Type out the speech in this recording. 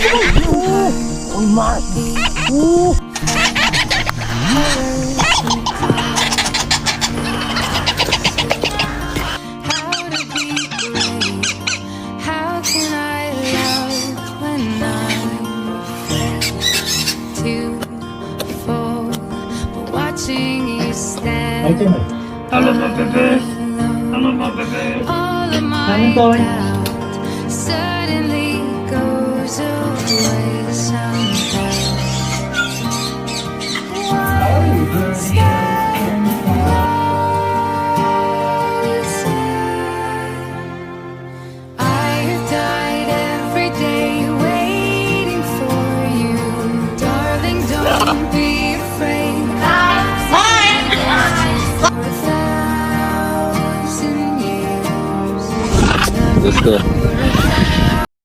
Oh my. Ooh. How can I love when I'm afraid to fall? But watching you stand Hello, my baby. Hello, my baby. all of my doubt suddenly goes away somehow. One step closer. I have died every day waiting for you, darling. Don't be afraid. For 1,000 years. Let's go.